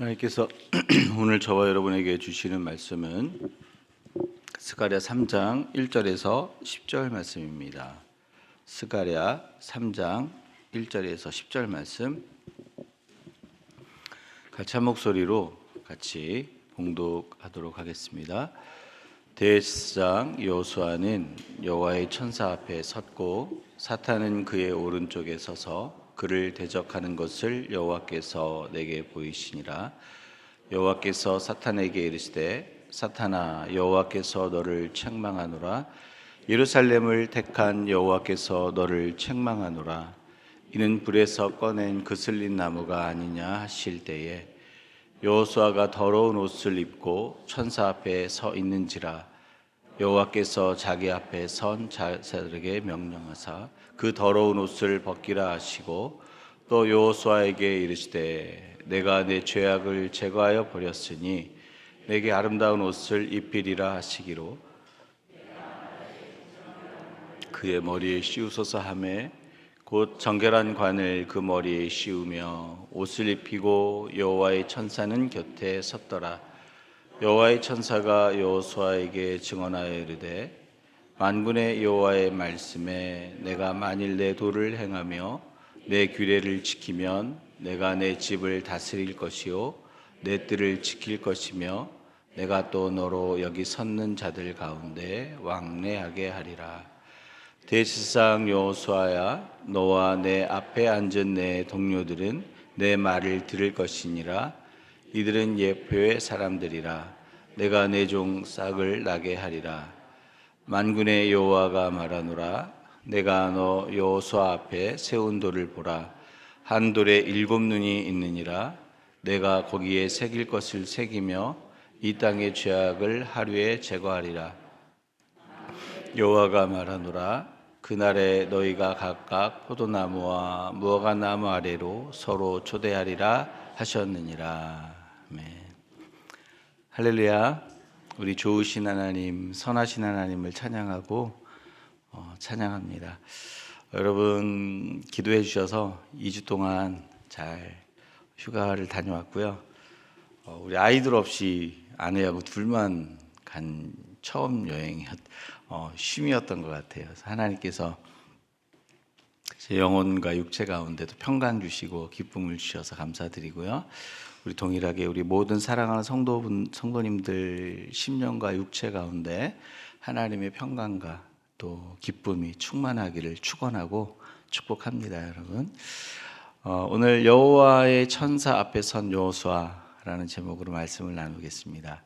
하나님께서 오늘 저와 여러분에게 주시는 말씀은 스가랴 3장 1절에서 10절 말씀입니다. 스가랴 3장 1절에서 10절 말씀 같이 한 목소리로 같이 봉독하도록 하겠습니다. 대제사장 여호수아는 여호와의 천사 앞에 섰고 사탄은 그의 오른쪽에 서서 그를 대적하는 것을 여호와께서 내게 보이시니라. 여호와께서 사탄에게 이르시되 사탄아, 여호와께서 너를 책망하노라. 예루살렘을 택한 여호와께서 너를 책망하노라. 이는 불에서 꺼낸 그슬린 나무가 아니냐 하실 때에 여호수아가 더러운 옷을 입고 천사 앞에 서 있는지라. 여호와께서 자기 앞에 선 자들에게 명령하사 그 더러운 옷을 벗기라 하시고 또 여호수아에게 이르시되 내가 내 죄악을 제거하여 버렸으니 내게 아름다운 옷을 입히리라 하시기로 그의 머리에 씌우소서 하매 곧 정결한 관을 그 머리에 씌우며 옷을 입히고 여호와의 천사는 곁에 섰더라. 여호와의 천사가 여호수아에게 증언하여 이르되 만군의 여호와의 말씀에 내가 만일 내 도를 행하며 내 규례를 지키면 내가 내 집을 다스릴 것이요 내 뜰을 지킬 것이며 내가 또 너로 여기 섰는 자들 가운데 왕래하게 하리라. 대제사장 여호수아야, 너와 내 앞에 앉은 내 동료들은 내 말을 들을 것이니라. 이들은 예표의 사람들이라. 내가 내 종 싹을 나게 하리라. 만군의 여호와가 말하노라. 내가 너 여호수아 앞에 세운 돌을 보라. 한 돌에 7눈이 있느니라. 내가 거기에 새길 것을 새기며 이 땅의 죄악을 하루에 제거하리라. 여호와가 말하노라. 그날에 너희가 각각 포도나무와 무화과나무 아래로 서로 초대하리라 하셨느니라. 아멘. 할렐루야. 우리 좋으신 하나님, 선하신 하나님을 찬양하고 찬양합니다. 여러분 기도해 주셔서 2주 동안 잘 휴가를 다녀왔고요. 우리 아이들 없이 아내하고 둘만 간 처음 쉼이었던 것 같아요. 하나님께서 제 영혼과 육체 가운데도 평강 주시고 기쁨을 주셔서 감사드리고요. 우리 동일하게 우리 모든 사랑하는 성도님들 심령과 육체 가운데 하나님의 평강과 또 기쁨이 충만하기를 축원하고 축복합니다, 여러분. 오늘 여호와의 천사 앞에 선 여호수아라는 제목으로 말씀을 나누겠습니다.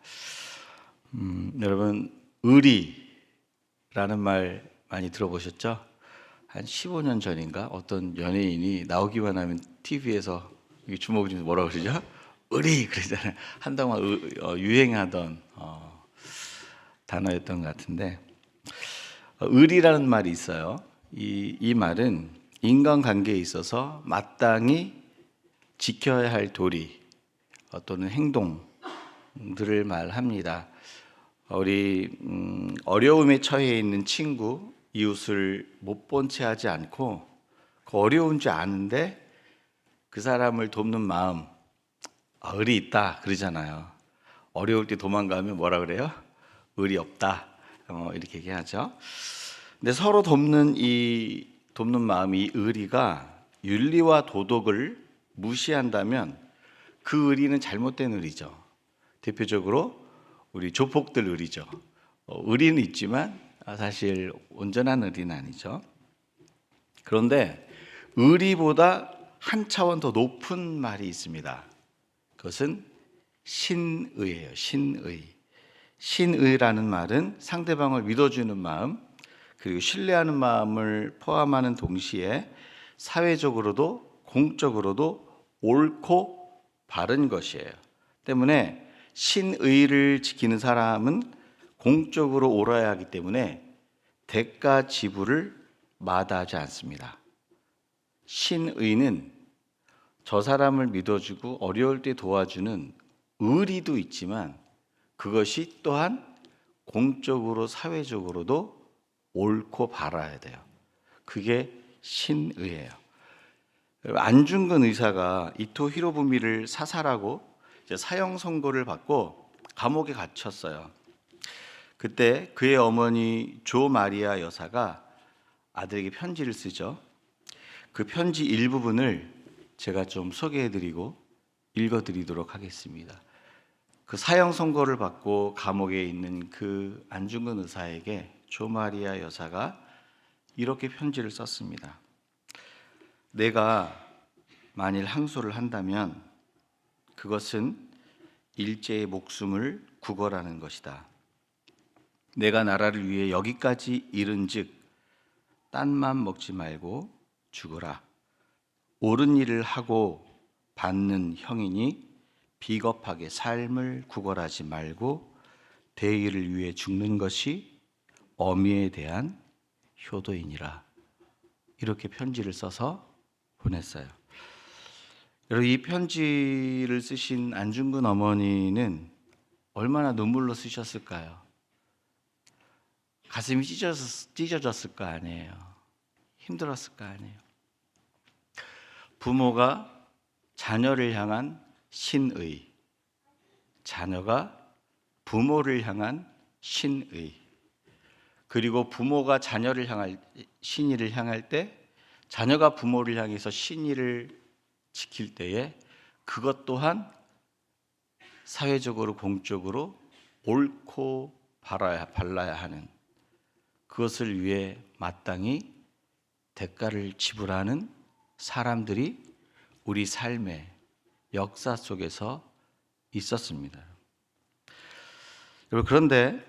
여러분 의리라는 말 많이 들어보셨죠? 한 15년 전인가 어떤 연예인이 나오기만 하면 TV에서 주먹을 쥐면서 뭐라 그러죠? 의리 그러잖아요. 한동안 유행하던 단어였던 것 같은데 의리라는 말이 있어요. 이 말은 인간관계에 있어서 마땅히 지켜야 할 도리 또는 행동들을 말합니다. 우리 어려움에 처해 있는 친구, 이웃을 못 본 채 하지 않고 그 어려운 줄 아는데 그 사람을 돕는 마음, 의리 있다 그러잖아요. 어려울 때 도망가면 뭐라 그래요? 의리 없다 이렇게 얘기하죠. 근데 서로 돕는 마음이, 이 의리가 윤리와 도덕을 무시한다면 그 의리는 잘못된 의리죠. 대표적으로 우리 조폭들 의리죠. 의리는 있지만 사실 온전한 의리는 아니죠. 그런데 의리보다 한 차원 더 높은 말이 있습니다. 그것은 신의예요. 신의라는 말은 상대방을 믿어주는 마음, 그리고 신뢰하는 마음을 포함하는 동시에 사회적으로도 공적으로도 옳고 바른 것이에요. 때문에 신의를 지키는 사람은 공적으로 옳아야 하기 때문에 대가 지불을 마다하지 않습니다. 신의는 저 사람을 믿어주고 어려울 때 도와주는 의리도 있지만 그것이 또한 공적으로 사회적으로도 옳고 바라야 돼요. 그게 신의예요. 안중근 의사가 이토 히로부미를 사살하고 이제 사형 선고를 받고 감옥에 갇혔어요. 그때 그의 어머니 조 마리아 여사가 아들에게 편지를 쓰죠. 그 편지 일부분을 제가 좀 소개해드리고 읽어드리도록 하겠습니다. 그 사형 선고를 받고 감옥에 있는 그 안중근 의사에게 조 마리아 여사가 이렇게 편지를 썼습니다. 내가 만일 항소를 한다면 그것은 일제의 목숨을 구걸하는 것이다. 내가 나라를 위해 여기까지 이른즉 딴맘 먹지 말고 죽어라. 옳은 일을 하고 받는 형이니 비겁하게 삶을 구걸하지 말고 대의를 위해 죽는 것이 어미에 대한 효도이니라. 이렇게 편지를 써서 보냈어요. 여러분, 이 편지를 쓰신 안중근 어머니는 얼마나 눈물로 쓰셨을까요? 가슴이 찢어졌을 거 아니에요. 힘들었을 거 아니에요. 부모가 자녀를 향한 신의, 자녀가 부모를 향한 신의, 그리고 부모가 자녀를 향할 신의를 향할 때 자녀가 부모를 향해서 신의를 지킬 때에 그것 또한 사회적으로 공적으로 옳고 발라야 하는, 그것을 위해 마땅히 대가를 지불하는 사람들이 우리 삶의 역사 속에서 있었습니다. 여러분, 그런데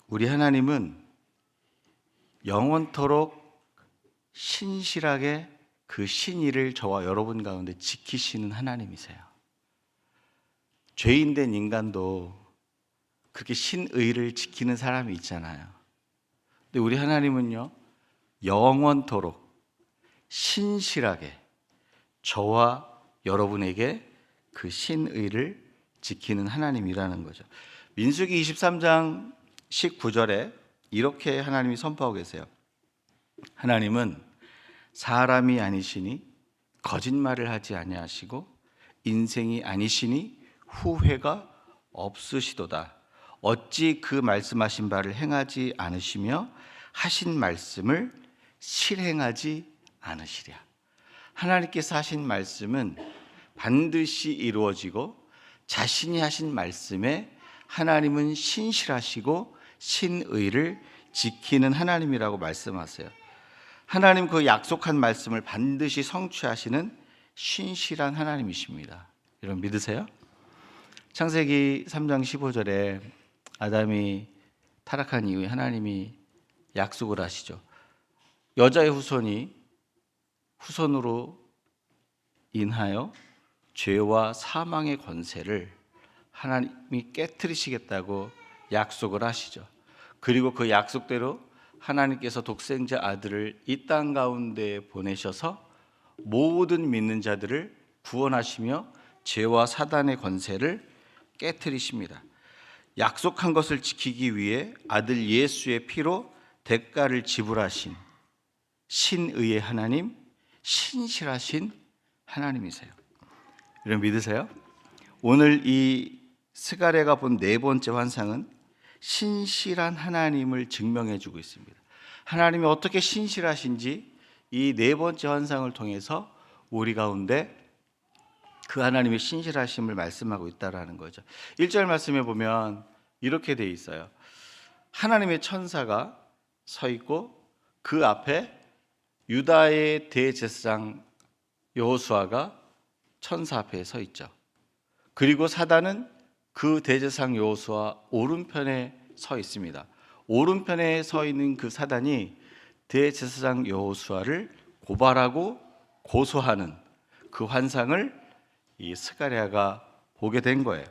우리 하나님은 영원토록 신실하게 그 신의를 저와 여러분 가운데 지키시는 하나님이세요. 죄인된 인간도 그렇게 신의를 지키는 사람이 있잖아요. 근데 우리 하나님은요, 영원토록 신실하게 저와 여러분에게 그 신의를 지키는 하나님이라는 거죠. 민수기 23장 19절에 이렇게 하나님이 선포하고 계세요. 하나님은 사람이 아니시니 거짓말을 하지 아니하시고 인생이 아니시니 후회가 없으시도다. 어찌 그 말씀하신 바를 행하지 않으시며 하신 말씀을 실행하지 않으시랴. 하나님께서 하신 말씀은 반드시 이루어지고 자신이 하신 말씀에 하나님은 신실하시고 신의를 지키는 하나님이라고 말씀하세요. 하나님 그 약속한 말씀을 반드시 성취하시는 신실한 하나님이십니다. 여러분 믿으세요? 창세기 3장 15절에 아담이 타락한 이후에 하나님이 약속을 하시죠. 여자의 후손으로 인하여 죄와 사망의 권세를 하나님이 깨트리시겠다고 약속을 하시죠. 그리고 그 약속대로 하나님께서 독생자 아들을 이 땅 가운데 보내셔서 모든 믿는 자들을 구원하시며 죄와 사단의 권세를 깨트리십니다. 약속한 것을 지키기 위해 아들 예수의 피로 대가를 지불하신 신의의 하나님, 신실하신 하나님이세요. 여러분 믿으세요? 오늘 이 스가랴가 본 네 번째 환상은 신실한 하나님을 증명해 주고 있습니다. 하나님이 어떻게 신실하신지 이 네 번째 환상을 통해서 우리 가운데 그 하나님의 신실하심을 말씀하고 있다라는 거죠. 1절 말씀에 보면 이렇게 돼 있어요. 하나님의 천사가 서 있고 그 앞에 유다의 대제사장 여호수아가 천사 앞에 서 있죠. 그리고 사단은 그 대제사장 여호수아 오른편에 서 있습니다. 오른편에 서 있는 그 사단이 대제사장 여호수아를 고발하고 고소하는 그 환상을 이 스가랴가 보게 된 거예요.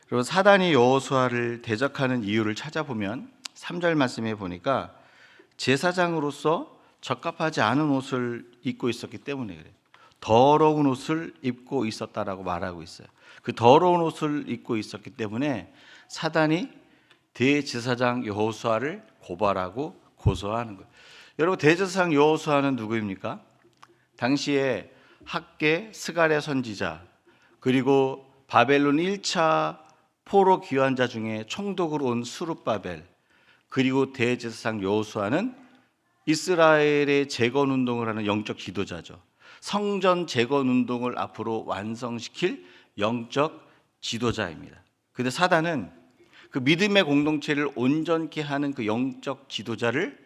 그리고 사단이 여호수아를 대적하는 이유를 찾아보면 3절 말씀에 보니까 제사장으로서 적합하지 않은 옷을 입고 있었기 때문에 그래요. 더러운 옷을 입고 있었다라고 말하고 있어요. 그 더러운 옷을 입고 있었기 때문에 사단이 대제사장 여호수아를 고발하고 고소하는 거예요. 여러분 대제사장 여호수아는 누구입니까? 당시에 학계 스가랴 선지자 그리고 바벨론 1차 포로 귀환자 중에 총독으로 온 수룹바벨, 그리고 대제사장 여호수아는 이스라엘의 재건 운동을 하는 영적 지도자죠. 성전 재건 운동을 앞으로 완성시킬 영적 지도자입니다. 근데 사단은 그 믿음의 공동체를 온전케 하는 그 영적 지도자를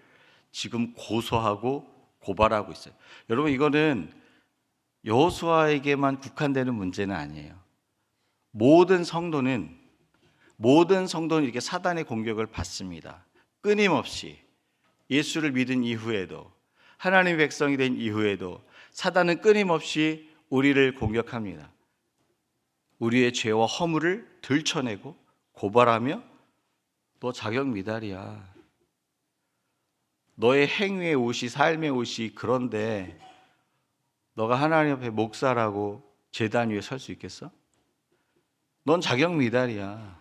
지금 고소하고 고발하고 있어요. 여러분, 이거는 여호수아에게만 국한되는 문제는 아니에요. 모든 성도는 이렇게 사단의 공격을 받습니다. 끊임없이 예수를 믿은 이후에도, 하나님의 백성이 된 이후에도 사단은 끊임없이 우리를 공격합니다. 우리의 죄와 허물을 들춰내고 고발하며 너 자격 미달이야. 너의 행위의 옷이 삶의 옷이 그런데 너가 하나님 앞에 목사라고 제단 위에 설 수 있겠어? 넌 자격 미달이야.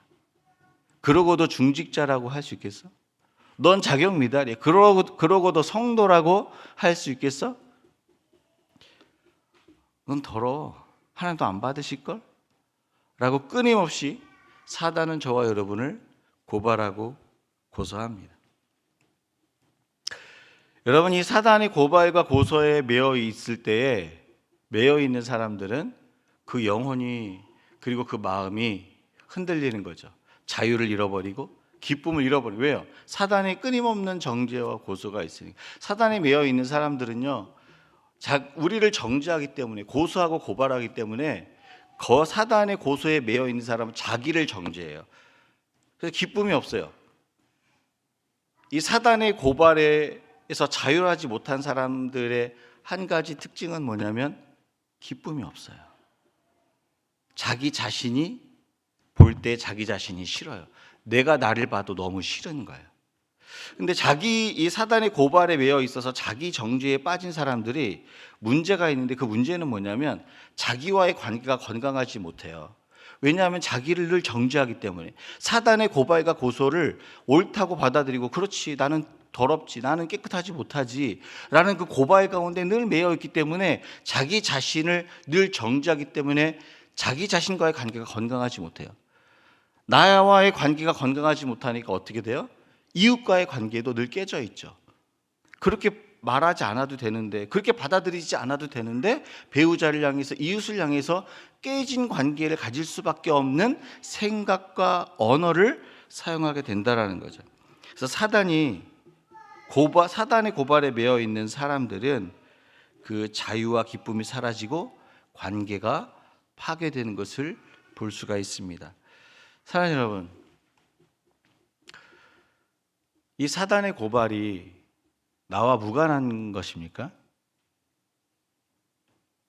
그러고도 중직자라고 할 수 있겠어? 넌 자격 미달이야. 그러고도 성도라고 할 수 있겠어? 넌 더러워. 하나님도 안 받으실걸? 라고 끊임없이 사단은 저와 여러분을 고발하고 고소합니다. 여러분, 이 사단의 고발과 고소에 매여 있을 때에 매여 있는 사람들은 그 영혼이 그리고 그 마음이 흔들리는 거죠. 자유를 잃어버리고 기쁨을 잃어버리고. 왜요? 사단의 끊임없는 정죄와 고소가 있으니까. 사단에 매여 있는 사람들은요, 우리를 정죄하기 때문에, 고소하고 고발하기 때문에 사단의 고소에 매여 있는 사람은 자기를 정죄해요. 그래서 기쁨이 없어요. 이 사단의 고발에서 자유하지 못한 사람들의 한 가지 특징은 뭐냐면 기쁨이 없어요. 자기 자신이 볼 때 자기 자신이 싫어요. 내가 나를 봐도 너무 싫은 거예요. 근데 이 사단의 고발에 매여 있어서 자기 정죄에 빠진 사람들이 문제가 있는데, 그 문제는 뭐냐면 자기와의 관계가 건강하지 못해요. 왜냐하면 자기를 늘 정죄하기 때문에. 사단의 고발과 고소를 옳다고 받아들이고, 그렇지, 나는 더럽지, 나는 깨끗하지 못하지 라는 그 고발 가운데 늘 매여 있기 때문에, 자기 자신을 늘 정죄하기 때문에 자기 자신과의 관계가 건강하지 못해요. 나와의 관계가 건강하지 못하니까 어떻게 돼요? 이웃과의 관계도 늘 깨져 있죠. 그렇게 말하지 않아도 되는데, 그렇게 받아들이지 않아도 되는데, 배우자를 향해서, 이웃을 향해서 깨진 관계를 가질 수밖에 없는 생각과 언어를 사용하게 된다라는 거죠. 그래서 사단의 고발에 매여 있는 사람들은 그 자유와 기쁨이 사라지고 관계가 파괴되는 것을 볼 수가 있습니다. 사랑하는 여러분, 이 사단의 고발이 나와 무관한 것입니까?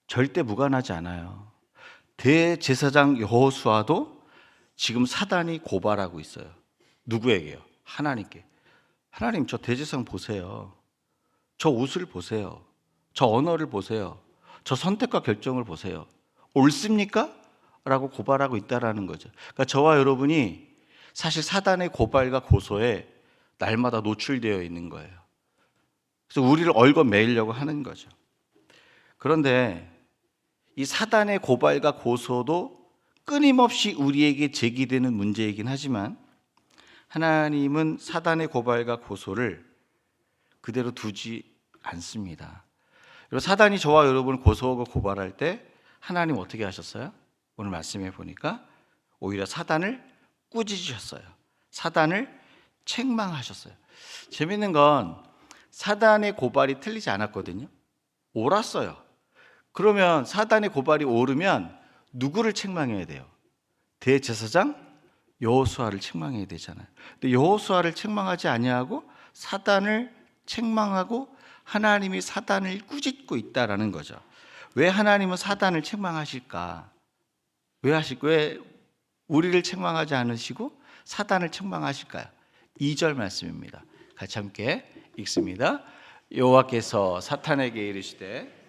절대 무관하지 않아요. 대제사장 여호수아도 지금 사단이 고발하고 있어요. 누구에게요? 하나님께. 하나님, 저 대제사장 보세요. 저 옷을 보세요. 저 언어를 보세요. 저 선택과 결정을 보세요. 옳습니까? 라고 고발하고 있다라는 거죠. 그러니까 저와 여러분이 사실 사단의 고발과 고소에 날마다 노출되어 있는 거예요. 그래서 우리를 얽어매이려고 하는 거죠. 그런데 이 사단의 고발과 고소도 끊임없이 우리에게 제기되는 문제이긴 하지만, 하나님은 사단의 고발과 고소를 그대로 두지 않습니다. 여러분, 사단이 저와 여러분을 고소하고 고발할 때 하나님 어떻게 하셨어요? 오늘 말씀해 보니까 오히려 사단을 꾸짖으셨어요. 사단을 책망하셨어요. 재밌는 건 사단의 고발이 틀리지 않았거든요. 옳았어요. 그러면 사단의 고발이 옳으면 누구를 책망해야 돼요? 대제사장 여호수아를 책망해야 되잖아요. 근데 여호수아를 책망하지 아니하고 사단을 책망하고 하나님이 사단을 꾸짖고 있다라는 거죠. 왜 하나님은 사단을 책망하실까? 왜 우리를 책망하지 않으시고 사단을 책망하실까요? 2절 말씀입니다. 같이 함께 읽습니다. 여호와께서 사탄에게 이르시되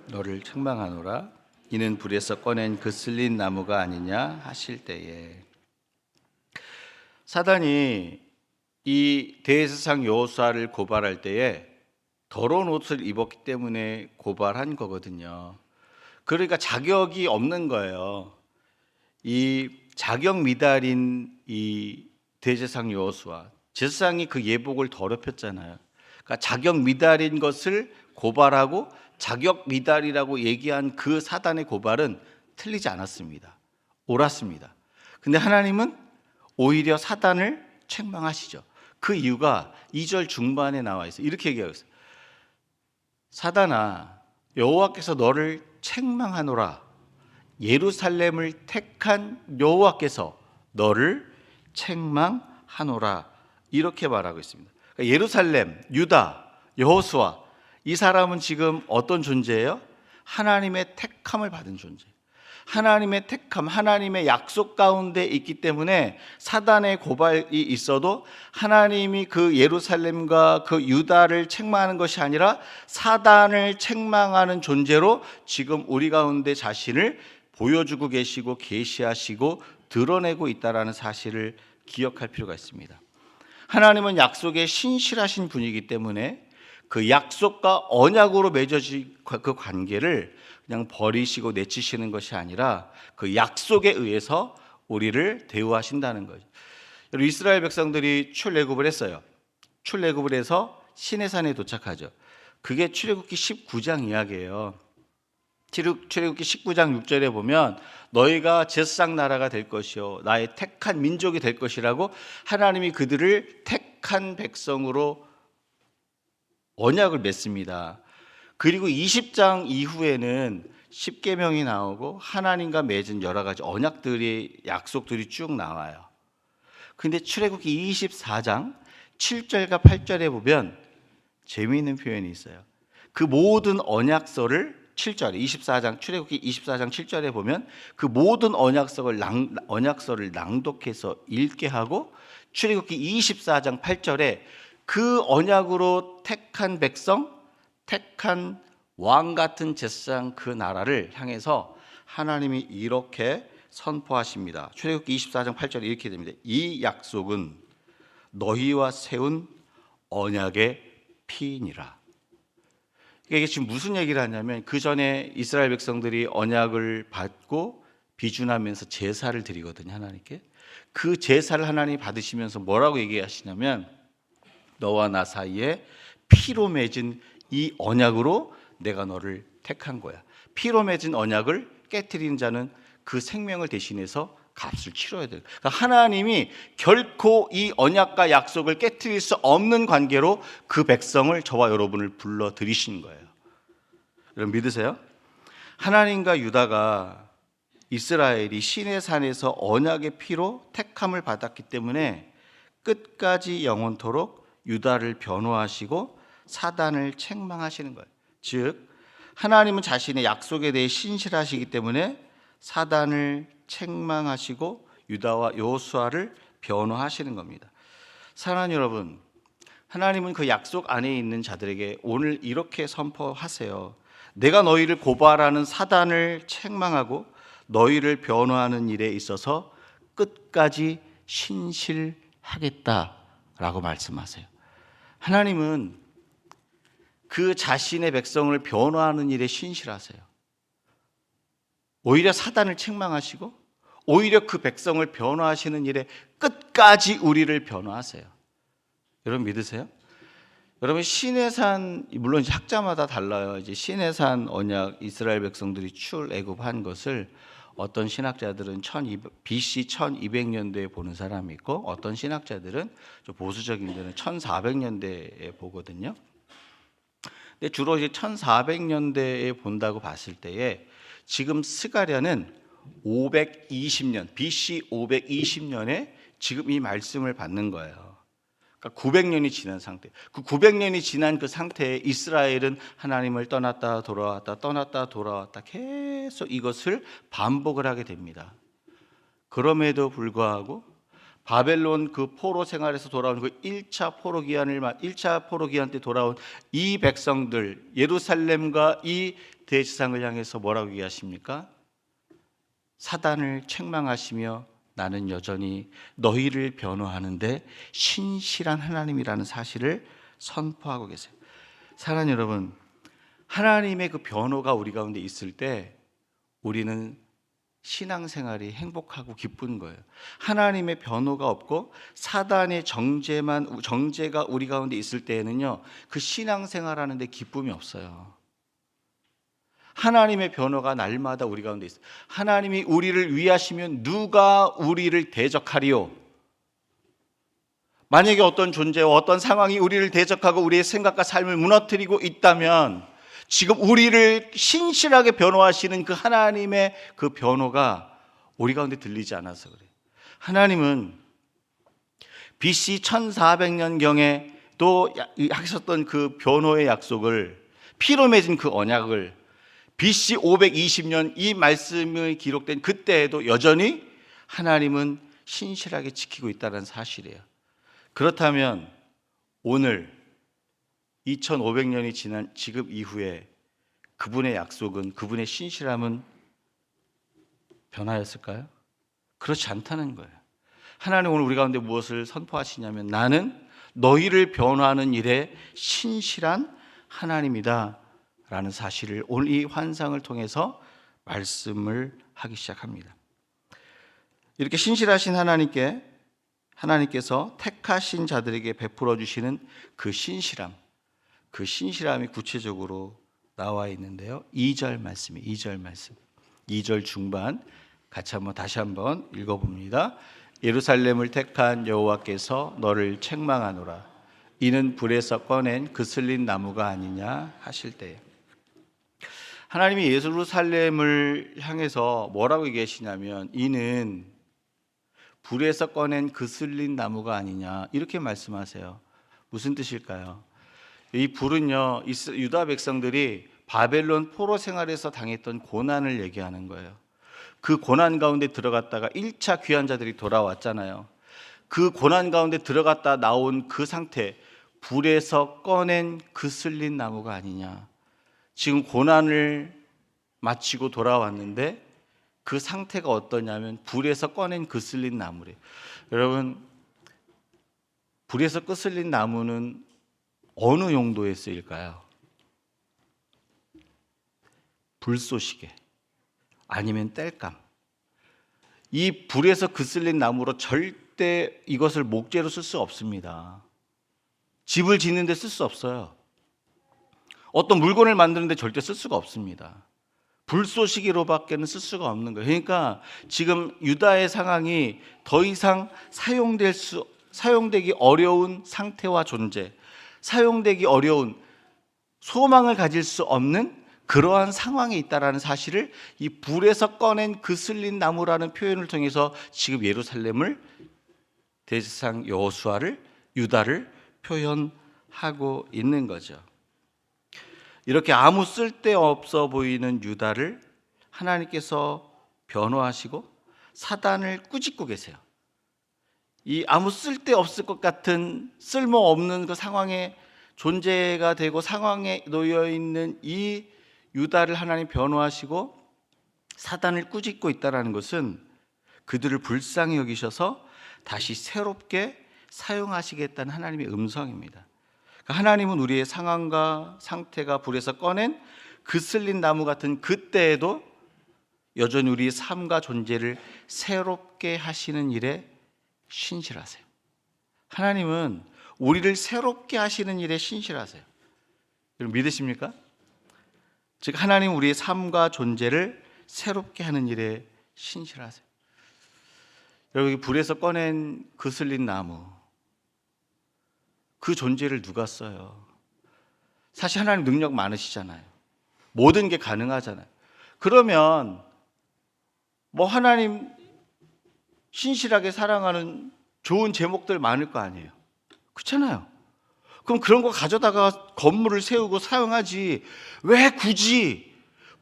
너를 책망하노라. 이는 불에서 꺼낸 그 쓸린 나무가 아니냐 하실 때에. 사단이 이 대제사장 여호수아를 고발할 때에 더러운 옷을 입었기 때문에 고발한 거거든요. 그러니까 자격이 없는 거예요. 이 자격 미달인 이 대제사장 여호수아, 제사장이 그 예복을 더럽혔잖아요. 그러니까 자격 미달인 것을 고발하고 자격 미달이라고 얘기한 그 사단의 고발은 틀리지 않았습니다. 옳았습니다. 근데 하나님은 오히려 사단을 책망하시죠. 그 이유가 2절 중반에 나와 있어요. 이렇게 얘기하고 있어요. 사단아, 여호와께서 너를 책망하노라. 예루살렘을 택한 여호와께서 너를 책망하노라. 이렇게 말하고 있습니다. 그러니까 예루살렘, 유다, 여호수아, 이 사람은 지금 어떤 존재예요? 하나님의 택함을 받은 존재. 하나님의 택함, 하나님의 약속 가운데 있기 때문에 사단의 고발이 있어도 하나님이 그 예루살렘과 그 유다를 책망하는 것이 아니라 사단을 책망하는 존재로 지금 우리 가운데 자신을 보여주고 계시고 계시하시고 드러내고 있다는 사실을 기억할 필요가 있습니다. 하나님은 약속에 신실하신 분이기 때문에 그 약속과 언약으로 맺어진 그 관계를 그냥 버리시고 내치시는 것이 아니라 그 약속에 의해서 우리를 대우하신다는 거죠. 이스라엘 백성들이 출애굽을 했어요. 출애굽을 해서 시내산에 도착하죠. 그게 출애굽기 19장 이야기예요. 출애굽기 19장 6절에 보면 너희가 제사장 나라가 될 것이요 나의 택한 민족이 될 것이라고 하나님이 그들을 택한 백성으로 언약을 맺습니다. 그리고 20장 이후에는 십계명이 나오고 하나님과 맺은 여러 가지 언약들이 약속들이 쭉 나와요. 근데 출애굽기 24장 7절과 8절에 보면 재미있는 표현이 있어요. 그 모든 언약서를 7절에 24장 출애굽기 24장 7절에 보면 그 모든 언약서를 낭독해서 읽게 하고 출애굽기 24장 8절에 그 언약으로 택한 백성, 택한 왕 같은 제사장 그 나라를 향해서 하나님이 이렇게 선포하십니다. 출애굽기 24장 8절에 이렇게 됩니다. 이 약속은 너희와 세운 언약의 피니라. 이게 지금 무슨 얘기를 하냐면 그 전에 이스라엘 백성들이 언약을 받고 비준하면서 제사를 드리거든요, 하나님께. 그 제사를 하나님이 받으시면서 뭐라고 얘기하시냐면 너와 나 사이에 피로 맺은 이 언약으로 내가 너를 택한 거야. 피로 맺은 언약을 깨트리는 자는 그 생명을 대신해서 값을 치러야 돼요. 그러니까 하나님이 결코 이 언약과 약속을 깨트릴 수 없는 관계로 그 백성을 저와 여러분을 불러 들이신 거예요. 여러분 믿으세요? 하나님과 유다가 이스라엘이 시내산에서 언약의 피로 택함을 받았기 때문에 끝까지 영원토록 유다를 변호하시고 사단을 책망하시는 거예요. 즉 하나님은 자신의 약속에 대해 신실하시기 때문에 사단을 책망하시고 유다와 여호수아를 변호하시는 겁니다. 사랑하는 여러분, 하나님은 그 약속 안에 있는 자들에게 오늘 이렇게 선포하세요. 내가 너희를 고발하는 사단을 책망하고 너희를 변호하는 일에 있어서 끝까지 신실하겠다라고 말씀하세요. 하나님은 그 자신의 백성을 변호하는 일에 신실하세요. 오히려 사단을 책망하시고 오히려 그 백성을 변호하시는 일에 끝까지 우리를 변호하세요. 여러분 믿으세요? 여러분 시내산 물론 학자마다 달라요. 이제 시내산 언약 이스라엘 백성들이 출애굽한 것을 어떤 신학자들은 BC 1200년대에 보는 사람이 있고 어떤 신학자들은 좀 보수적인 데는 1400년대에 보거든요. 근데 주로 이제 1400년대에 본다고 봤을 때에 지금 스가랴는 520년, BC 520년에 지금 이 말씀을 받는 거예요. 그러니까 900년이 지난 상태. 그 900년이 지난 그 상태에 이스라엘은 하나님을 떠났다 돌아왔다 떠났다 돌아왔다 계속 이것을 반복을 하게 됩니다. 그럼에도 불구하고 바벨론 그 포로 생활에서 돌아온 그 1차 포로 기한 때 돌아온 이 백성들 예루살렘과 이 대제사장을 향해서 뭐라고 얘기하십니까? 사단을 책망하시며 나는 여전히 너희를 변호하는데 신실한 하나님이라는 사실을 선포하고 계세요. 사랑하는 여러분, 하나님의 그 변호가 우리 가운데 있을 때 우리는 신앙생활이 행복하고 기쁜 거예요. 하나님의 변호가 없고 사단의 정죄가 우리 가운데 있을 때에는요, 그 신앙생활하는 데 기쁨이 없어요. 하나님의 변호가 날마다 우리 가운데 있어요. 하나님이 우리를 위하시면 누가 우리를 대적하리요? 만약에 어떤 존재와 어떤 상황이 우리를 대적하고 우리의 생각과 삶을 무너뜨리고 있다면 지금 우리를 신실하게 변호하시는 그 하나님의 그 변호가 우리 가운데 들리지 않아서 그래요. 하나님은 BC 1400년경에 또 하셨던 그 변호의 약속을, 피로 맺은 그 언약을 BC 520년 이 말씀이 기록된 그때에도 여전히 하나님은 신실하게 지키고 있다는 사실이에요. 그렇다면 오늘 2500년이 지난 지금 이후에 그분의 약속은, 그분의 신실함은 변하였을까요? 그렇지 않다는 거예요. 하나님 오늘 우리 가운데 무엇을 선포하시냐면, 나는 너희를 변호하는 일에 신실한 하나님이다 라는 사실을 오늘 이 환상을 통해서 말씀을 하기 시작합니다. 이렇게 신실하신 하나님께서 택하신 자들에게 베풀어 주시는 그 신실함이 구체적으로 나와 있는데요. 2절 말씀, 2절 중반 다시 한번 읽어봅니다. 예루살렘을 택한 여호와께서 너를 책망하노라. 이는 불에서 꺼낸 그슬린 나무가 아니냐 하실 때에, 하나님이 예루살렘을 향해서 뭐라고 얘기하시냐면, 이는 불에서 꺼낸 그슬린 나무가 아니냐, 이렇게 말씀하세요. 무슨 뜻일까요? 이 불은요, 유다 백성들이 바벨론 포로 생활에서 당했던 고난을 얘기하는 거예요. 그 고난 가운데 들어갔다가 1차 귀환자들이 돌아왔잖아요. 그 고난 가운데 들어갔다 나온 그 상태, 불에서 꺼낸 그슬린 나무가 아니냐. 지금 고난을 마치고 돌아왔는데 그 상태가 어떠냐면 불에서 꺼낸 그슬린 나무래요. 여러분, 불에서 끄슬린 나무는 어느 용도에 쓰일까요? 불쏘시개 아니면 땔감. 이 불에서 그슬린 나무로 절대 이것을 목재로 쓸 수 없습니다. 집을 짓는데 쓸 수 없어요. 어떤 물건을 만드는데 절대 쓸 수가 없습니다. 불쏘시개로밖에는 쓸 수가 없는 거예요. 그러니까 지금 유다의 상황이 더 이상 사용되기 어려운 상태와 존재, 사용되기 어려운, 소망을 가질 수 없는 그러한 상황에 있다라는 사실을 이 불에서 꺼낸 그슬린 나무라는 표현을 통해서 지금 예루살렘을, 대제사장 여호수아를, 유다를 표현하고 있는 거죠. 이렇게 아무 쓸데없어 보이는 유다를 하나님께서 변호하시고 사단을 꾸짖고 계세요. 이 아무 쓸데없을 것 같은 쓸모없는 그 상황에 존재가 되고 상황에 놓여 있는 이 유다를 하나님 변호하시고 사단을 꾸짖고 있다는 것은 그들을 불쌍히 여기셔서 다시 새롭게 사용하시겠다는 하나님의 음성입니다. 하나님은 우리의 상황과 상태가 불에서 꺼낸 그슬린 나무 같은 그때에도 여전히 우리의 삶과 존재를 새롭게 하시는 일에 신실하세요. 하나님은 우리를 새롭게 하시는 일에 신실하세요. 여러분 믿으십니까? 즉 하나님 우리의 삶과 존재를 새롭게 하는 일에 신실하세요. 여러분, 불에서 꺼낸 그슬린 나무, 그 존재를 누가 써요? 사실 하나님 능력 많으시잖아요. 모든 게 가능하잖아요. 그러면 하나님 신실하게 사랑하는 좋은 제목들 많을 거 아니에요. 그렇잖아요. 그럼 그런 거 가져다가 건물을 세우고 사용하지, 왜 굳이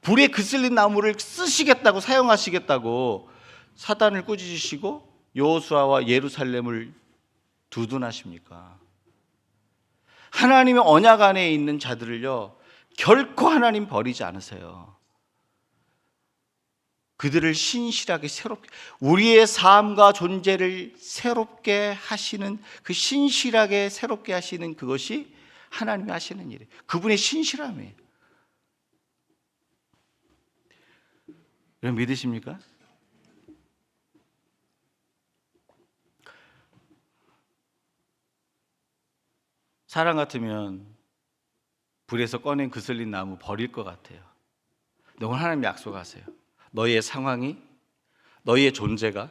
불에 그슬린 나무를 쓰시겠다고, 사용하시겠다고 사단을 꾸짖으시고 여호수아와 예루살렘을 두둔하십니까? 하나님의 언약 안에 있는 자들을요, 결코 하나님 버리지 않으세요. 그들을 신실하게 새롭게, 우리의 삶과 존재를 새롭게 하시는, 그 신실하게 새롭게 하시는 그것이 하나님이 하시는 일이에요. 그분의 신실함이에요. 여러분 믿으십니까? 사람 같으면 불에서 꺼낸 그슬린 나무 버릴 것 같아요. 근데 오늘 하나님 약속하세요. 너희의 상황이, 너희의 존재가,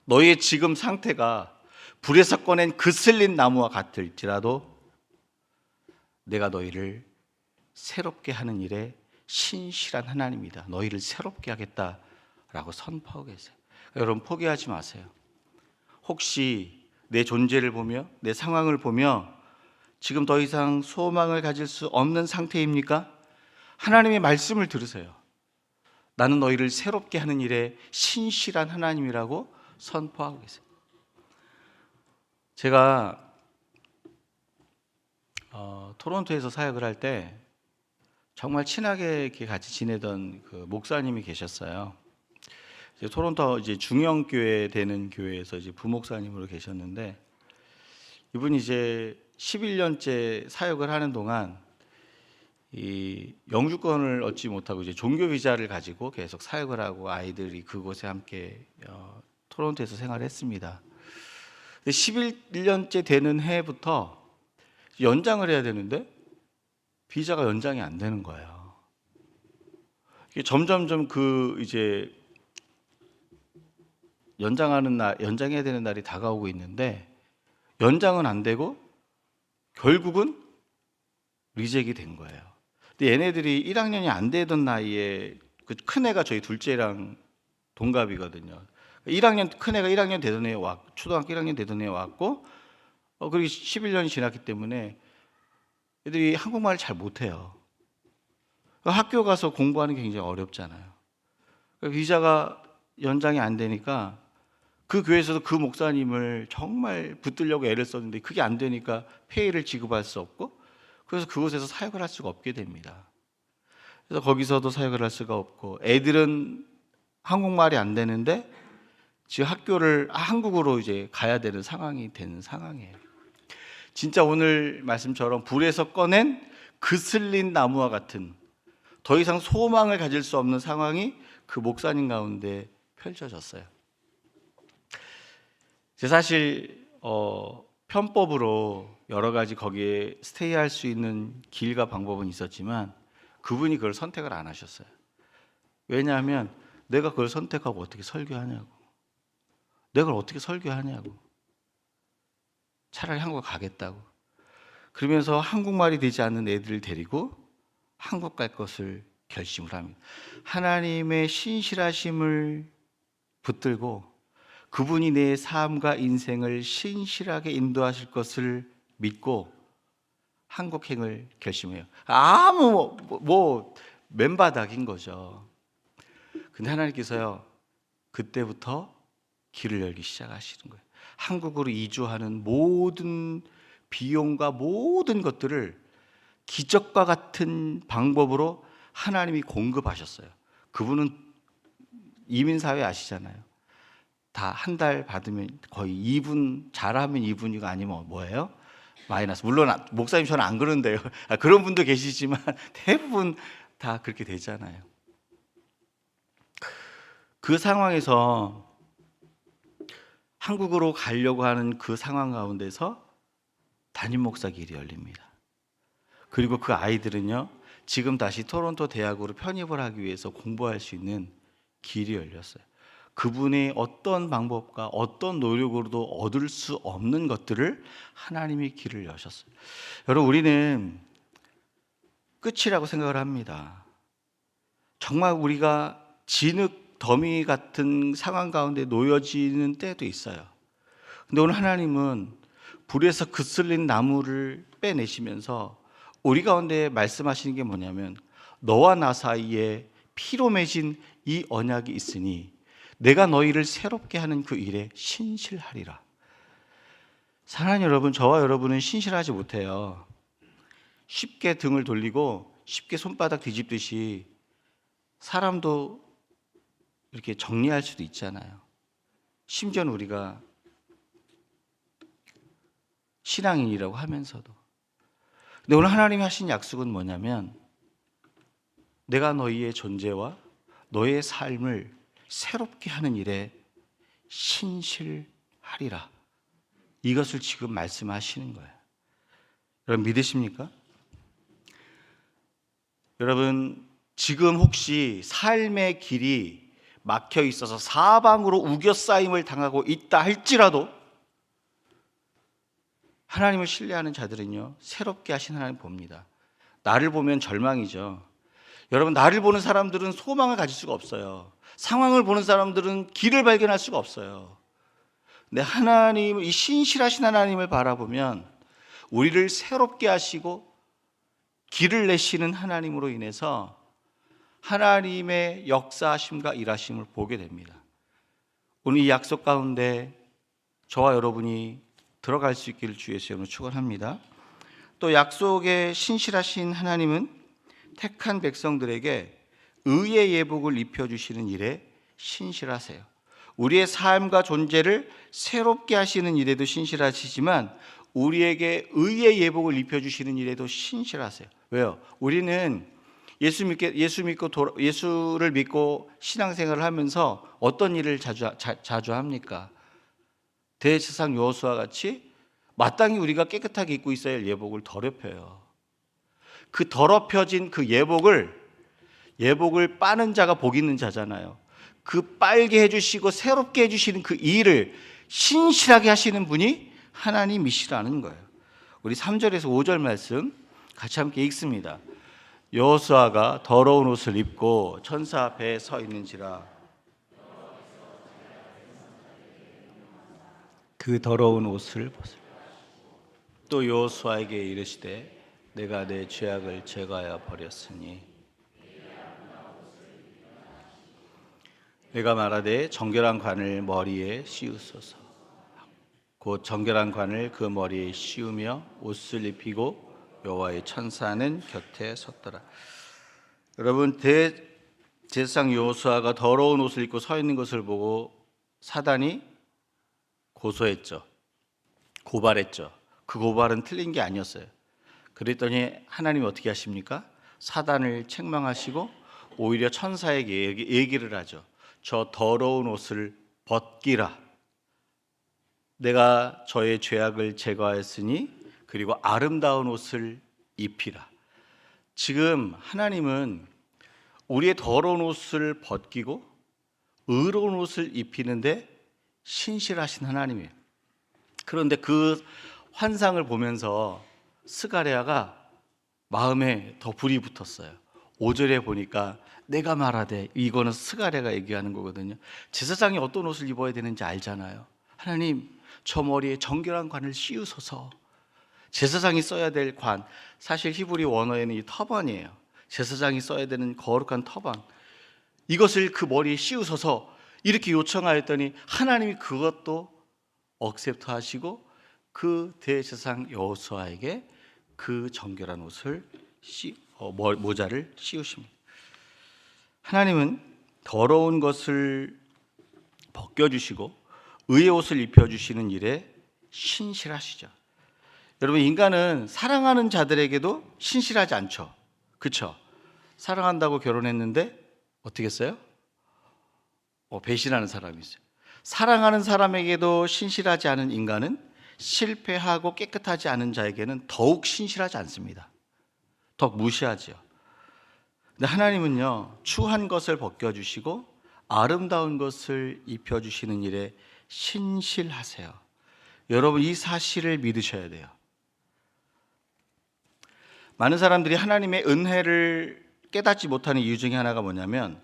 너희의 지금 상태가 불에서 꺼낸 그슬린 나무와 같을지라도 내가 너희를 새롭게 하는 일에 신실한 하나님이다. 너희를 새롭게 하겠다라고 선포하고 계세요. 여러분 포기하지 마세요. 혹시 내 존재를 보며 내 상황을 보며 지금 더 이상 소망을 가질 수 없는 상태입니까? 하나님의 말씀을 들으세요. 나는 너희를 새롭게 하는 일에 신실한 하나님이라고 선포하고 계세요. 제가 토론토에서 사역을 할 때 정말 친하게 이렇게 같이 지내던 그 목사님이 계셨어요. 이제 토론토 이제 중형교회 되는 교회에서 이제 부목사님으로 계셨는데 이분이 이제 11년째 사역을 하는 동안 이 영주권을 얻지 못하고 이제 종교 비자를 가지고 계속 사역을 하고 아이들이 그곳에 함께 토론토에서 생활했습니다. 11년째 되는 해부터 연장을 해야 되는데 비자가 연장이 안 되는 거예요. 이게 점점점 그 이제 연장해야 되는 날이 다가오고 있는데 연장은 안 되고 결국은 리젝이 된 거예요. 근데 얘네들이 1학년이 안 되던 나이에 그 큰애가 저희 둘째랑 동갑이거든요. 1학년 큰애가 1학년 되던 애 왔고 초등학교 1학년 되던 애 왔고 그리고 11년이 지났기 때문에 애들이 한국말을 잘 못해요. 학교 가서 공부하는 게 굉장히 어렵잖아요. 비자가 연장이 안 되니까 그 교회에서도 그 목사님을 정말 붙들려고 애를 썼는데 그게 안 되니까 페이를 지급할 수 없고 그래서 그곳에서 사역을 할 수가 없게 됩니다. 그래서 거기서도 사역을 할 수가 없고 애들은 한국말이 안 되는데 지금 학교를 한국으로 이제 가야 되는 상황이 되는 상황이에요. 진짜 오늘 말씀처럼 불에서 꺼낸 그슬린 나무와 같은 더 이상 소망을 가질 수 없는 상황이 그 목사님 가운데 펼쳐졌어요. 사실 편법으로 여러 가지 거기에 스테이할 수 있는 길과 방법은 있었지만 그분이 그걸 선택을 안 하셨어요. 왜냐하면 내가 그걸 선택하고 어떻게 설교하냐고. 내가 그걸 어떻게 설교하냐고. 차라리 한국 가겠다고. 그러면서 한국말이 되지 않는 애들을 데리고 한국 갈 것을 결심을 합니다. 하나님의 신실하심을 붙들고 그분이 내 삶과 인생을 신실하게 인도하실 것을 믿고 한국행을 결심해요. 아무 맨바닥인 거죠. 근데 하나님께서요 그때부터 길을 열기 시작하시는 거예요. 한국으로 이주하는 모든 비용과 모든 것들을 기적과 같은 방법으로 하나님이 공급하셨어요. 그분은 이민사회 아시잖아요. 다 한 달 받으면 거의 2분, 잘하면 2분이고 아니면 뭐예요? 마이너스. 물론 목사님 저는 안 그런데요. 그런 분도 계시지만 대부분 다 그렇게 되잖아요. 그 상황에서 한국으로 가려고 하는 그 상황 가운데서 담임 목사 길이 열립니다. 그리고 그 아이들은요 지금 다시 토론토 대학으로 편입을 하기 위해서 공부할 수 있는 길이 열렸어요. 그분의 어떤 방법과 어떤 노력으로도 얻을 수 없는 것들을 하나님이 길을 여셨어요. 여러분 우리는 끝이라고 생각을 합니다. 정말 우리가 진흙 더미 같은 상황 가운데 놓여지는 때도 있어요. 근데 오늘 하나님은 불에서 그슬린 나무를 빼내시면서 우리 가운데 말씀하시는 게 뭐냐면 너와 나 사이에 피로 맺은 이 언약이 있으니 내가 너희를 새롭게 하는 그 일에 신실하리라. 사랑하는 여러분, 저와 여러분은 신실하지 못해요. 쉽게 등을 돌리고 쉽게 손바닥 뒤집듯이 사람도 이렇게 정리할 수도 있잖아요. 심지어는 우리가 신앙인이라고 하면서도. 근데 오늘 하나님이 하신 약속은 뭐냐면 내가 너희의 존재와 너의 삶을 새롭게 하는 일에 신실하리라. 이것을 지금 말씀하시는 거예요. 여러분 믿으십니까? 여러분 지금 혹시 삶의 길이 막혀 있어서 사방으로 우겨싸임을 당하고 있다 할지라도 하나님을 신뢰하는 자들은요 새롭게 하신 하나님 봅니다. 나를 보면 절망이죠. 여러분 나를 보는 사람들은 소망을 가질 수가 없어요. 상황을 보는 사람들은 길을 발견할 수가 없어요. 근데 하나님, 이 신실하신 하나님을 바라보면 우리를 새롭게 하시고 길을 내시는 하나님으로 인해서 하나님의 역사하심과 일하심을 보게 됩니다. 오늘 이 약속 가운데 저와 여러분이 들어갈 수 있기를 주 예수의 이름으로 축원합니다. 또 약속에 신실하신 하나님은 택한 백성들에게 의의 예복을 입혀주시는 일에 신실하세요. 우리의 삶과 존재를 새롭게 하시는 일에도 신실하시지만 우리에게 의의 예복을 입혀주시는 일에도 신실하세요. 왜요? 우리는 예수를 믿고 신앙생활을 하면서 어떤 일을 자주 합니까? 대제사장 여호수아와 같이 마땅히 우리가 깨끗하게 입고 있어야 할 예복을 더럽혀요. 그 더럽혀진 그 예복을 빠는 자가 복 있는 자잖아요. 그 빨게 해주시고 새롭게 해주시는 그 일을 신실하게 하시는 분이 하나님이시라는 거예요. 우리 3절에서 5절 말씀 같이 함께 읽습니다. 여호수아가 더러운 옷을 입고 천사 앞에 서 있는지라 그 더러운 옷을 벗으라. 또 여호수아에게 이르시되 내가 내 죄악을 제거하여 버렸으니 내가 말하되 정결한 관을 머리에 씌우소서. 곧 정결한 관을 그 머리에 씌우며 옷을 입히고 여호와의 천사는 곁에 섰더라. 여러분 대제사장 여호수아가 더러운 옷을 입고 서 있는 것을 보고 사단이 고소했죠. 고발했죠. 그 고발은 틀린 게 아니었어요. 그랬더니 하나님이 어떻게 하십니까? 사단을 책망하시고 오히려 천사에게 얘기를 하죠. 저 더러운 옷을 벗기라. 내가 저의 죄악을 제거하였으니 그리고 아름다운 옷을 입히라. 지금 하나님은 우리의 더러운 옷을 벗기고 의로운 옷을 입히는데 신실하신 하나님이에요. 그런데 그 환상을 보면서 스가랴가 마음에 더 불이 붙었어요. 5절에 보니까 내가 말하되, 이거는 스가랴가 얘기하는 거거든요. 제사장이 어떤 옷을 입어야 되는지 알잖아요. 하나님, 저 머리에 정결한 관을 씌우소서. 제사장이 써야 될 관, 사실 히브리 원어에는 이 터번이에요. 제사장이 써야 되는 거룩한 터번, 이것을 그 머리에 씌우소서 이렇게 요청하였더니 하나님이 그것도 억셉트 하시고 그 대제사장 여호수아에게 그 정결한 옷을 모자를 씌우십니다. 하나님은 더러운 것을 벗겨주시고 의의 옷을 입혀주시는 일에 신실하시죠. 여러분, 인간은 사랑하는 자들에게도 신실하지 않죠. 그렇죠? 사랑한다고 결혼했는데 어떻게 했어요? 배신하는 사람이 있어요. 사랑하는 사람에게도 신실하지 않은 인간은 실패하고 깨끗하지 않은 자에게는 더욱 신실하지 않습니다. 더 무시하죠. 근데 하나님은요, 추한 것을 벗겨주시고 아름다운 것을 입혀주시는 일에 신실하세요. 여러분, 이 사실을 믿으셔야 돼요. 많은 사람들이 하나님의 은혜를 깨닫지 못하는 이유 중에 하나가 뭐냐면,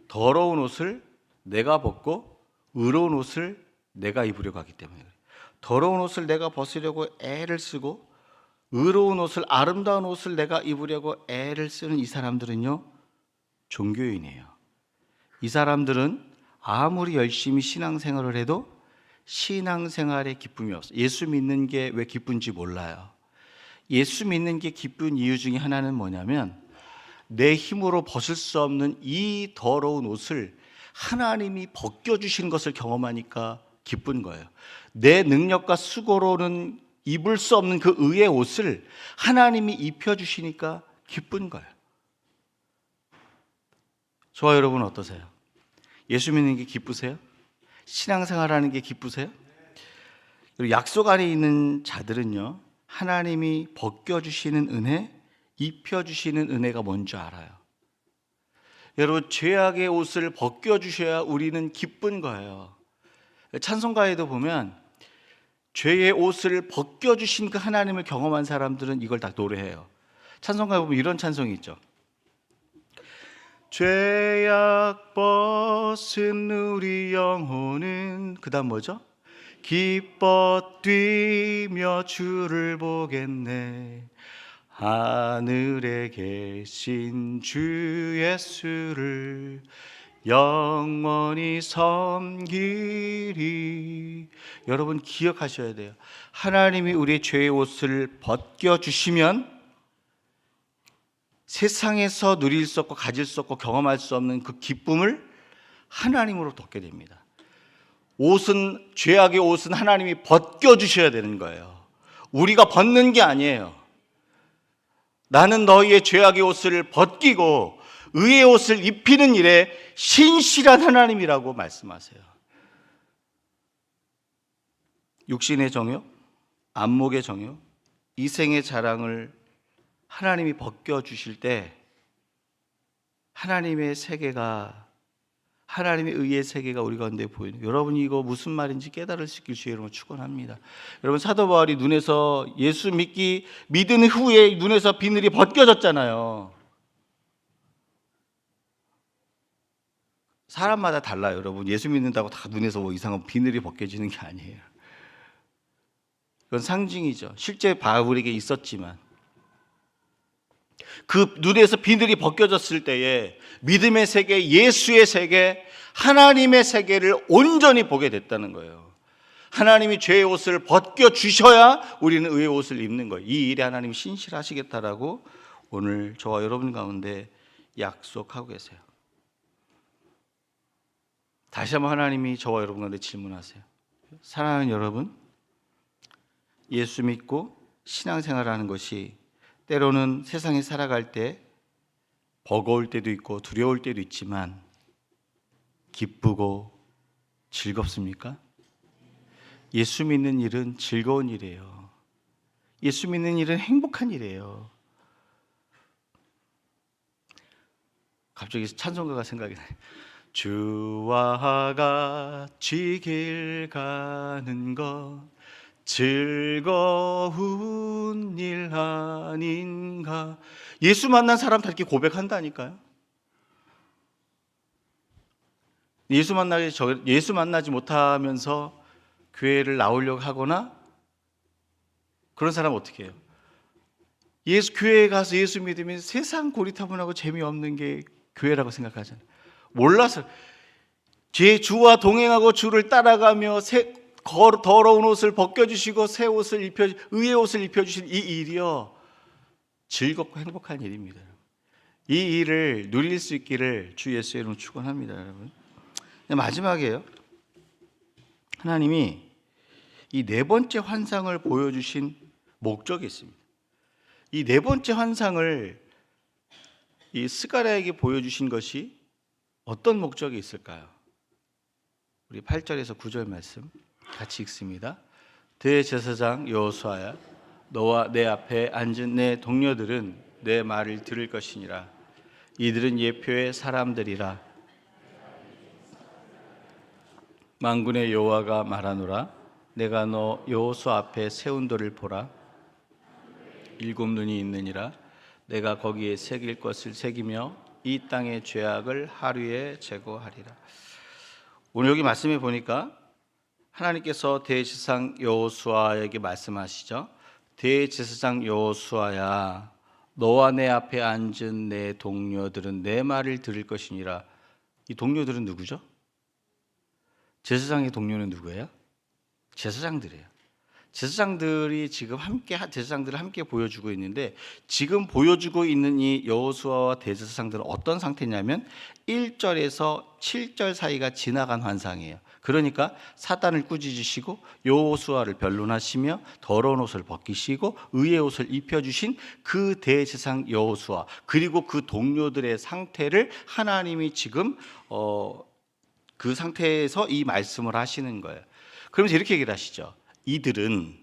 더러운 옷을 내가 벗고 의로운 옷을 내가 입으려고 하기 때문에 그래요. 더러운 옷을 내가 벗으려고 애를 쓰고 의로운 옷을, 아름다운 옷을 내가 입으려고 애를 쓰는 이 사람들은요, 종교인이에요. 이 사람들은 아무리 열심히 신앙생활을 해도 신앙생활에 기쁨이 없어요. 예수 믿는 게 왜 기쁜지 몰라요. 예수 믿는 게 기쁜 이유 중에 하나는 뭐냐면, 내 힘으로 벗을 수 없는 이 더러운 옷을 하나님이 벗겨주신 것을 경험하니까 기쁜 거예요. 내 능력과 수고로는 입을 수 없는 그 의의 옷을 하나님이 입혀주시니까 기쁜 거예요. 저와 여러분 어떠세요? 예수 믿는 게 기쁘세요? 신앙생활하는 게 기쁘세요? 약속 안에 있는 자들은요, 하나님이 벗겨주시는 은혜, 입혀주시는 은혜가 뭔지 알아요. 여러분, 죄악의 옷을 벗겨주셔야 우리는 기쁜 거예요. 찬송가에도 보면 죄의 옷을 벗겨주신 그 하나님을 경험한 사람들은 이걸 다 노래해요. 찬송가에 보면 이런 찬송이 있죠. 죄악 벗은 우리 영혼은, 그 다음 뭐죠? 기뻐 뛰며 주를 보겠네. 하늘에 계신 주 예수를 영원히 섬기리. 여러분 기억하셔야 돼요. 하나님이 우리의 죄의 옷을 벗겨주시면 세상에서 누릴 수 없고 가질 수 없고 경험할 수 없는 그 기쁨을 하나님으로 얻게 됩니다. 옷은, 죄악의 옷은 하나님이 벗겨주셔야 되는 거예요. 우리가 벗는 게 아니에요. 나는 너희의 죄악의 옷을 벗기고 의의 옷을 입히는 일에 신실한 하나님이라고 말씀하세요. 육신의 정욕, 안목의 정욕, 이생의 자랑을 하나님이 벗겨주실 때 하나님의 세계가, 하나님의 의의 세계가 우리 가운데 보이는, 여러분이 이거 무슨 말인지 깨달을 수 있길 주의 이름으로 축원합니다. 여러분, 사도 바울이 눈에서 예수 믿은 후에 눈에서 비늘이 벗겨졌잖아요. 사람마다 달라요. 여러분, 예수 믿는다고 다 눈에서 뭐 이상한 비늘이 벗겨지는 게 아니에요. 그건 상징이죠. 실제 바울에게 있었지만 그 눈에서 비늘이 벗겨졌을 때에 믿음의 세계, 예수의 세계, 하나님의 세계를 온전히 보게 됐다는 거예요. 하나님이 죄의 옷을 벗겨주셔야 우리는 의의 옷을 입는 거예요. 이 일에 하나님이 신실하시겠다라고 오늘 저와 여러분 가운데 약속하고 계세요. 다시 한번 하나님이 저와 여러분 가운데 질문하세요. 사랑하는 여러분, 예수 믿고 신앙생활하는 것이 때로는 세상에 살아갈 때 버거울 때도 있고 두려울 때도 있지만 기쁘고 즐겁습니까? 예수 믿는 일은 즐거운 일이에요. 예수 믿는 일은 행복한 일이에요. 갑자기 찬송가가 생각이 나요. 주와 같이 길 가는 것 즐거운 일 아닌가. 예수 만난 사람 다 이렇게 고백한다니까요. 예수 만나지 못하면서 교회를 나오려고 하거나 그런 사람 어떻게 해요? 교회에 가서 예수 믿으면 세상 고리타분하고 재미없는 게 교회라고 생각하잖아요. 몰라서 주와 동행하고 주를 따라가며 더러운 옷을 벗겨주시고 새 옷을 의의 옷을 입혀주신 이 일이요, 즐겁고 행복한 일입니다. 이 일을 누릴 수 있기를 주 예수의 이름으로 축원합니다. 여러분, 마지막이에요. 하나님이 이 네 번째 환상을 보여주신 목적이 있습니다. 이 네 번째 환상을 이 스가랴에게 보여주신 것이 어떤 목적이 있을까요? 우리 8절에서 9절 말씀 같이 읽습니다. 대제사장 여호수아야, 너와 내 앞에 앉은 내 동료들은 내 말을 들을 것이니라. 이들은 예표의 사람들이라. 만군의 여호와가 말하노라. 내가 너 여호수아 앞에 세운 돌을 보라. 7 눈이 있느니라. 내가 거기에 새길 것을 새기며 이 땅의 죄악을 하루에 제거하리라. 오늘 여기 말씀해 보니까 하나님께서 대제사장 여호수아에게 말씀하시죠. 대제사장 여호수아야, 너와 내 앞에 앉은 내 동료들은 내 말을 들을 것이니라. 이 동료들은 누구죠? 제사장의 동료는 누구예요? 제사장들이에요. 제사장들이 지금 제사장들을 함께 보여주고 있는데, 지금 보여주고 있는 이 여호수아와 대제사장들은 어떤 상태냐면 1절에서 7절 사이가 지나간 환상이에요. 그러니까 사단을 꾸짖으시고 여호수아를 변론하시며 더러운 옷을 벗기시고 의의 옷을 입혀주신 그 대제사장 여호수아, 그리고 그 동료들의 상태를 하나님이 지금 그 상태에서 이 말씀을 하시는 거예요. 그러면서 이렇게 얘기를 하시죠. 이들은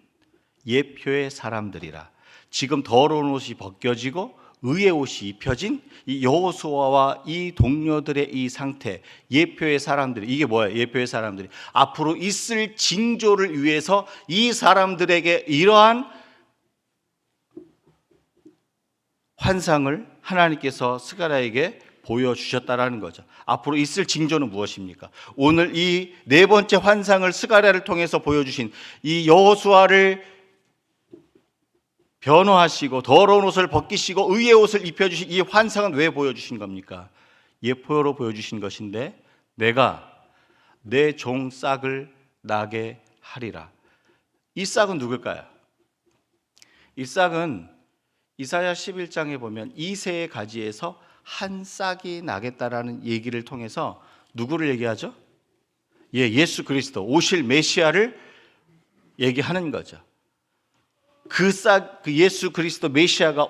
예표의 사람들이라. 지금 더러운 옷이 벗겨지고 의의 옷이 입혀진 이 여호수아와 이 동료들의 이 상태, 예표의 사람들이, 이게 뭐예요? 예표의 사람들이 앞으로 있을 징조를 위해서 이 사람들에게 이러한 환상을 하나님께서 스가랴에게 보여주셨다라는 거죠. 앞으로 있을 징조는 무엇입니까? 오늘 이 네 번째 환상을 스가랴를 통해서 보여주신 이 여호수아를 변호하시고 더러운 옷을 벗기시고 의의 옷을 입혀주신 이 환상은 왜 보여주신 겁니까? 예표로 보여주신 것인데, 내가 내 종 싹을 나게 하리라. 이 싹은 누굴까요? 이 싹은 이사야 11장에 보면 이새의 가지에서 한 싹이 나겠다라는 얘기를 통해서 누구를 얘기하죠? 예수 그리스도, 오실 메시아를 얘기하는 거죠. 그 예수 그리스도 메시아가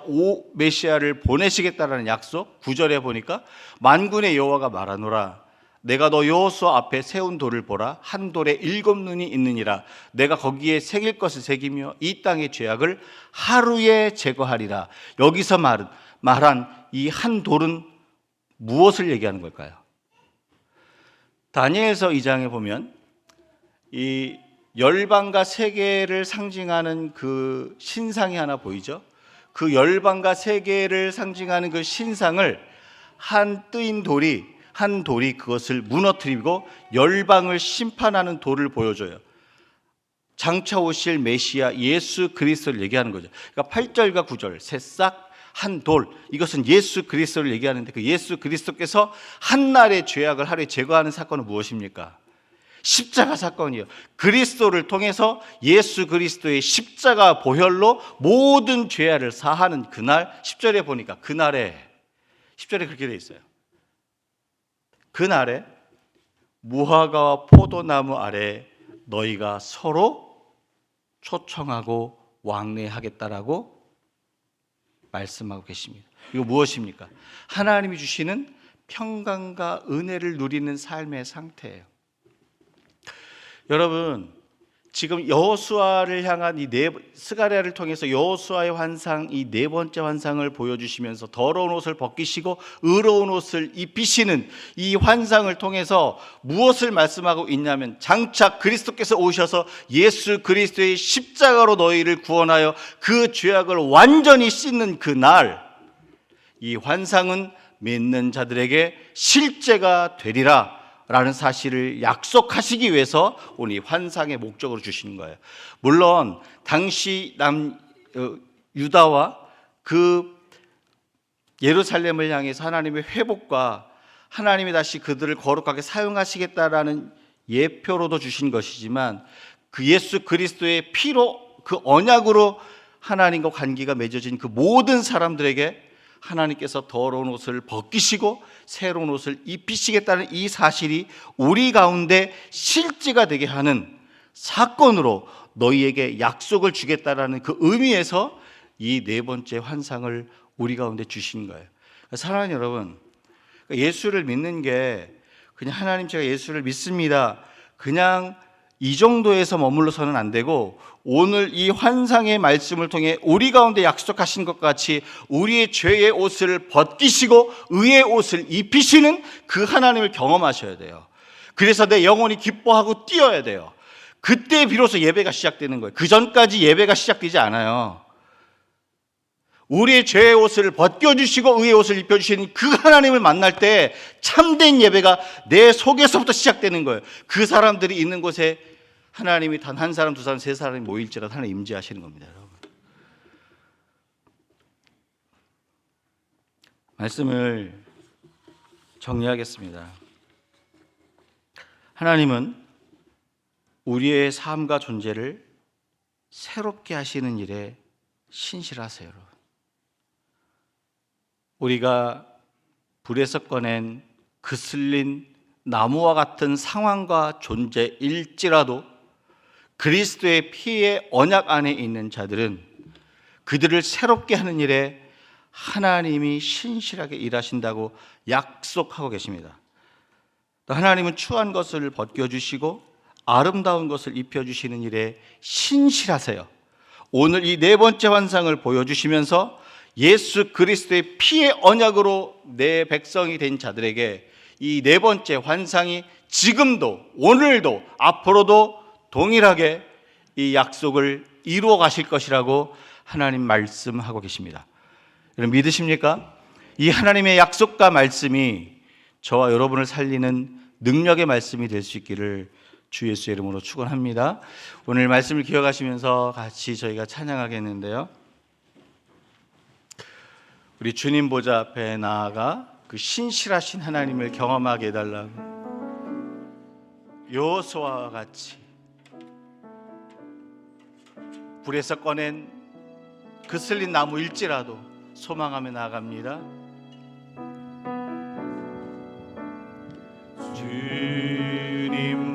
메시아를 보내시겠다라는 약속, 9절에 보니까 만군의 여호와가 말하노라. 내가 너 여호수아 앞에 세운 돌을 보라. 한 돌에 7눈이 있느니라. 내가 거기에 새길 것을 새기며 이 땅의 죄악을 하루에 제거하리라. 여기서 말한 이 한 돌은 무엇을 얘기하는 걸까요? 다니엘서 2장에 보면 이 열방과 세계를 상징하는 그 신상이 하나 보이죠? 그 열방과 세계를 상징하는 그 신상을 한 돌이 그것을 무너뜨리고 열방을 심판하는 돌을 보여줘요. 장차 오실 메시아 예수 그리스도를 얘기하는 거죠. 그러니까 8절과 9절 새싹 한 돌, 이것은 예수 그리스도를 얘기하는데, 그 예수 그리스도께서 한날의 죄악을 하루에 제거하는 사건은 무엇입니까? 십자가 사건이요. 그리스도를 통해서 예수 그리스도의 십자가 보혈로 모든 죄악을 사하는 그날, 10절에 보니까 그날에, 10절에 그렇게 되어 있어요. 그날에 무화과와 포도나무 아래 너희가 서로 초청하고 왕래하겠다라고 말씀하고 계십니다. 이거 무엇입니까? 하나님이 주시는 평강과 은혜를 누리는 삶의 상태예요. 여러분, 지금 여호수아를 향한 이 스가랴를 통해서 여호수아의 환상, 이 네 번째 환상을 보여주시면서 더러운 옷을 벗기시고 의로운 옷을 입히시는 이 환상을 통해서 무엇을 말씀하고 있냐면, 장차 그리스도께서 오셔서 예수 그리스도의 십자가로 너희를 구원하여 그 죄악을 완전히 씻는 그날, 이 환상은 믿는 자들에게 실제가 되리라 라는 사실을 약속하시기 위해서 오늘 이 환상의 목적으로 주시는 거예요. 물론 당시 유다와 그 예루살렘을 향해서 하나님의 회복과 하나님이 다시 그들을 거룩하게 사용하시겠다라는 예표로도 주신 것이지만, 그 예수 그리스도의 피로, 그 언약으로 하나님과 관계가 맺어진 그 모든 사람들에게 하나님께서 더러운 옷을 벗기시고 새로운 옷을 입히시겠다는 이 사실이 우리 가운데 실제가 되게 하는 사건으로 너희에게 약속을 주겠다라는 그 의미에서 이 네 번째 환상을 우리 가운데 주신 거예요. 사랑하는 여러분, 예수를 믿는 게 그냥 하나님 제가 예수를 믿습니다, 그냥 이 정도에서 머물러서는 안 되고, 오늘 이 환상의 말씀을 통해 우리 가운데 약속하신 것 같이 우리의 죄의 옷을 벗기시고 의의 옷을 입히시는 그 하나님을 경험하셔야 돼요. 그래서 내 영혼이 기뻐하고 뛰어야 돼요. 그때 비로소 예배가 시작되는 거예요. 그 전까지 예배가 시작되지 않아요. 우리의 죄의 옷을 벗겨주시고 의의 옷을 입혀주시는 그 하나님을 만날 때 참된 예배가 내 속에서부터 시작되는 거예요. 그 사람들이 있는 곳에 하나님이 단 한 사람, 두 사람, 세 사람이 모일지라도 하나님 임재하시는 겁니다, 여러분. 말씀을 정리하겠습니다. 하나님은 우리의 삶과 존재를 새롭게 하시는 일에 신실하세요. 여러분. 우리가 불에서 꺼낸 그슬린 나무와 같은 상황과 존재일지라도 그리스도의 피의 언약 안에 있는 자들은 그들을 새롭게 하는 일에 하나님이 신실하게 일하신다고 약속하고 계십니다. 하나님은 추한 것을 벗겨주시고 아름다운 것을 입혀주시는 일에 신실하세요. 오늘 이 네 번째 환상을 보여주시면서 예수 그리스도의 피의 언약으로 내 백성이 된 자들에게 이 네 번째 환상이 지금도 오늘도 앞으로도 동일하게 이 약속을 이루어 가실 것이라고 하나님 말씀하고 계십니다. 여러분 믿으십니까? 이 하나님의 약속과 말씀이 저와 여러분을 살리는 능력의 말씀이 될 수 있기를 주 예수의 이름으로 축원합니다. 오늘 말씀을 기억하시면서 같이 저희가 찬양하겠는데요. 우리 주님 보좌 앞에 나아가 그 신실하신 하나님을 경험하게 해달라고 여호수아와 같이 불에서 꺼낸 그슬린 나무일지라도 소망하며 나아갑니다.